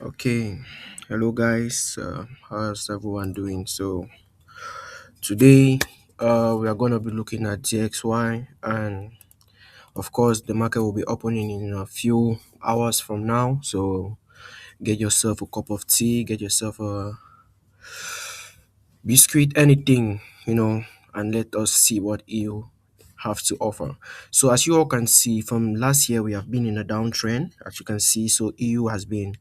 Okay, hello guys. How's everyone doing? So today, we are gonna be looking at DXY, and of course, the market will be opening in a few hours from now. So get yourself a cup of tea, get yourself a biscuit, anything, and let us see what you have to offer. So as you all can see from last year, we have been in a downtrend. As you can see, so EU has been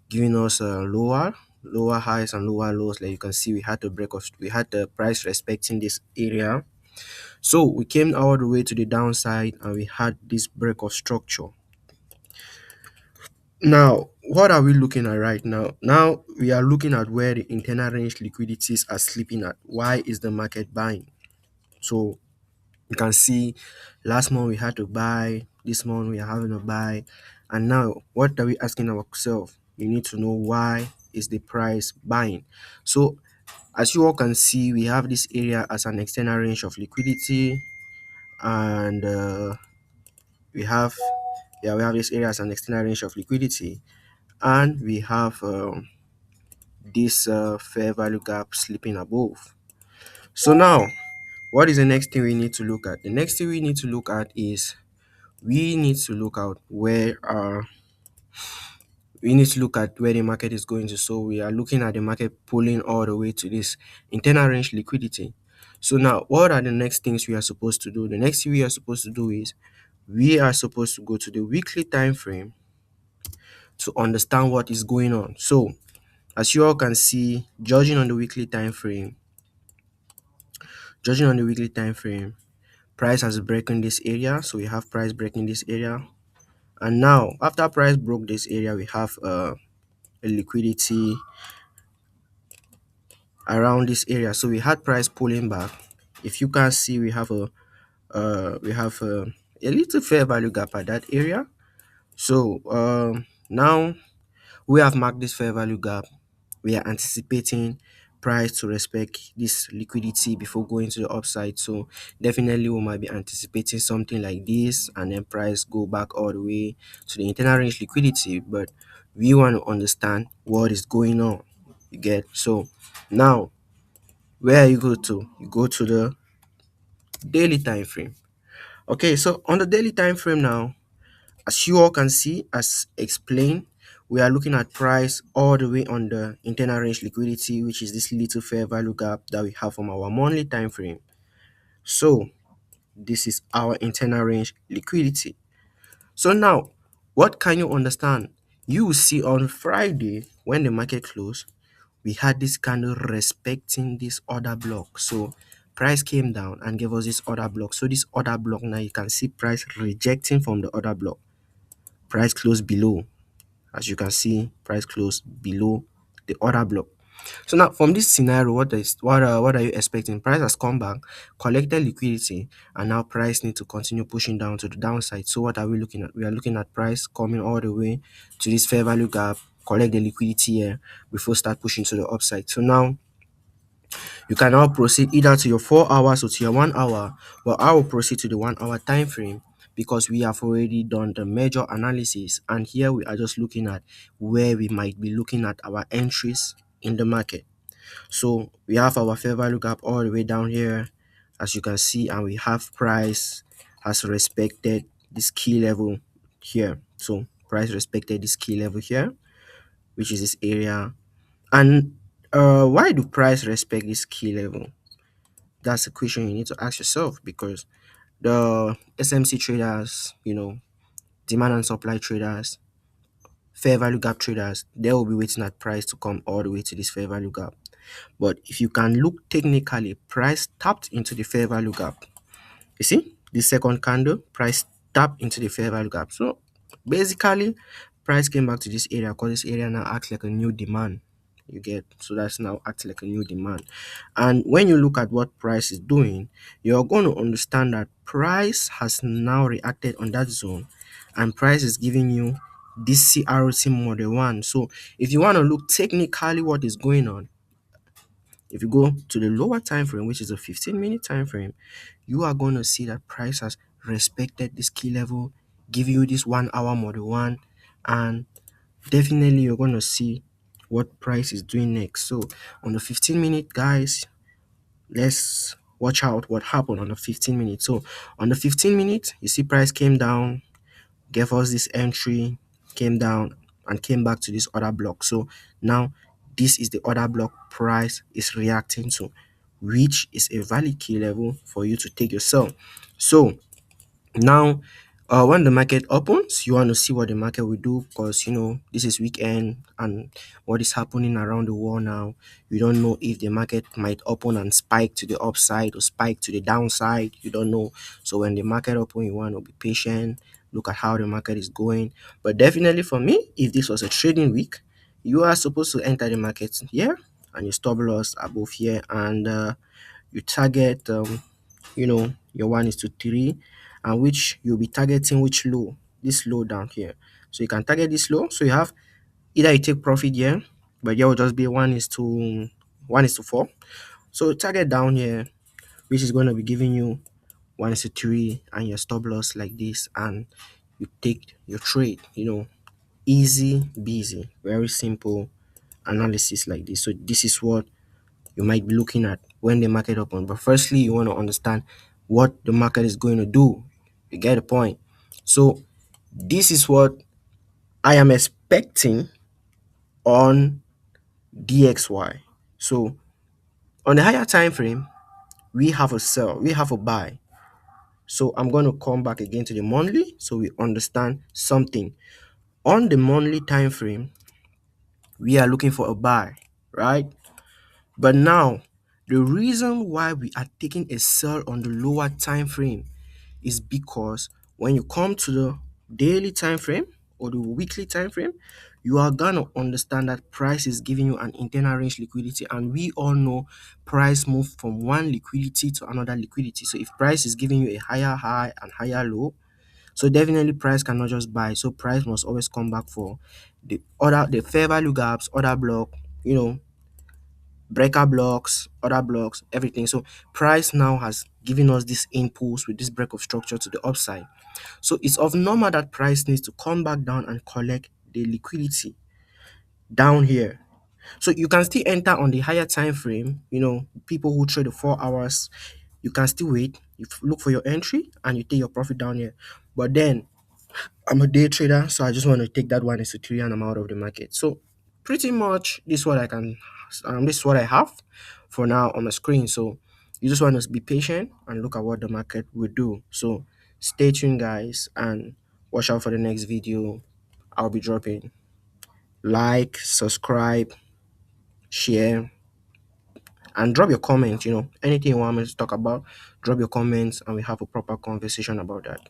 giving us lower highs and lower lows. Like you can see, we had the price respecting this area. So we came all the way to the downside and we had this break of structure. Now, what are we looking at right now? Now we are looking at where the internal range liquidities are sleeping at. Why is the market buying? So you can see last month we had to buy, this month we are having a buy, and now what are we asking ourselves? We need to know why is the price buying. So as you all can see, we have this area as an external range of liquidity, and we have we have this area as an external range of liquidity, and we have this fair value gap slipping above. So now, what is the next thing we need to look at? The next thing we need to look at is we need to look out where we need to look at where the market is going to. So we are looking at the market pulling all the way to this internal range liquidity. So now, what are the next things we are supposed to do? The next thing we are supposed to do is we are supposed to go to the weekly time frame to understand what is going on. So as you all can see, judging on the weekly time frame, price has broken this area. So we have price breaking this area. And now, after price broke this area, we have a liquidity around this area. So we had price pulling back. If you can see, we have a little fair value gap at that area. So now we have marked this fair value gap. We are anticipating price to respect this liquidity before going to the upside. So definitely we might be anticipating something like this, and then price go back all the way to the internal range liquidity. But we want to understand what is going on. You get? So now, where you go to? You go to the daily time frame. Okay, so on the daily time frame now, as you all can see, as explained, we are looking at price all the way on the internal range liquidity, which is this little fair value gap that we have from our monthly time frame. So this is our internal range liquidity. So now, what can you understand? You will see on Friday when the market closed, we had this candle respecting this order block. So price came down and gave us this order block. So this order block, now you can see price rejecting from the order block. Price closed below. As you can see, price closed below the order block. So now from this scenario, what are you expecting? Price has come back, collected liquidity, and now price need to continue pushing down to the downside. So what are we looking at? We are looking at price coming all the way to this fair value gap, collect the liquidity here before start pushing to the upside. So now you can now proceed either to your 4 hours or to your 1 hour. But I will proceed to the 1 hour time frame because we have already done the major analysis, and here we are just looking at where we might be looking at our entries in the market. So we have our fair value gap all the way down here, as you can see, and we have price has respected this key level here. So price respected this key level here, which is this area. And why do price respect this key level? That's a question you need to ask yourself, because the SMC traders, demand and supply traders, fair value gap traders, they will be waiting at price to come all the way to this fair value gap. But if you can look technically, price tapped into the fair value gap. You see, the second candle, price tapped into the fair value gap. So basically, price came back to this area because this area now acts like a new demand. You get? So that's now acts like a new demand. And when you look at what price is doing, you're going to understand that price has now reacted on that zone, and price is giving you this CRT model one. So if you want to look technically what is going on, if you go to the lower time frame, which is a 15-minute time frame, you are going to see that price has respected this key level, give you this 1 hour model one, and definitely you're going to see what price is doing next. So on the 15-minute, guys, let's watch out what happened on the 15 minutes. So on the 15 minutes, you see price came down, gave us this entry, came down and came back to this other block. So now this is the other block price is reacting to, which is a valid key level for you to take your sell. So now, when the market opens, you want to see what the market will do, because this is weekend and what is happening around the world now. You don't know if the market might open and spike to the upside or spike to the downside. You don't know. So when the market open, you want to be patient. Look at how the market is going. But definitely for me, if this was a trading week, you are supposed to enter the market here and you stop loss above here, and you target your 1:3, and which you'll be targeting which low, this low down here. So you can target this low. So you have either you take profit here, but here will just be 1:4. So target down here, which is going to be giving you 1:3 and your stop loss like this, and you take your trade. Easy busy, very simple analysis like this. So this is what you might be looking at when the market open. But firstly, you want to understand what the market is going to do. You get the point. So this is what I am expecting on DXY. So on the higher time frame, we have a sell, we have a buy. So I'm going to come back again to the monthly so we understand something. On the monthly time frame, we are looking for a buy, right? But now, the reason why we are taking a sell on the lower time frame is because when you come to the daily time frame or the weekly time frame, you are gonna understand that price is giving you an internal range liquidity, and we all know price move from one liquidity to another liquidity. So if price is giving you a higher high and higher low, so definitely price cannot just buy. So price must always come back for the fair value gaps, other block, breaker blocks, other blocks, everything. So price now has given us this impulse with this break of structure to the upside. So it's of normal that price needs to come back down and collect the liquidity down here. So you can still enter on the higher time frame. People who trade the 4 hours, you can still wait. You look for your entry and you take your profit down here. But then I'm a day trader, so I just want to take that 1:3 and I'm out of the market. So pretty much this is what I have for now on my screen. So you just want to be patient and look at what the market will do. So stay tuned, guys, and watch out for the next video I'll be dropping. Like, subscribe, share, and drop your comments. Anything you want me to talk about, drop your comments and we have a proper conversation about that.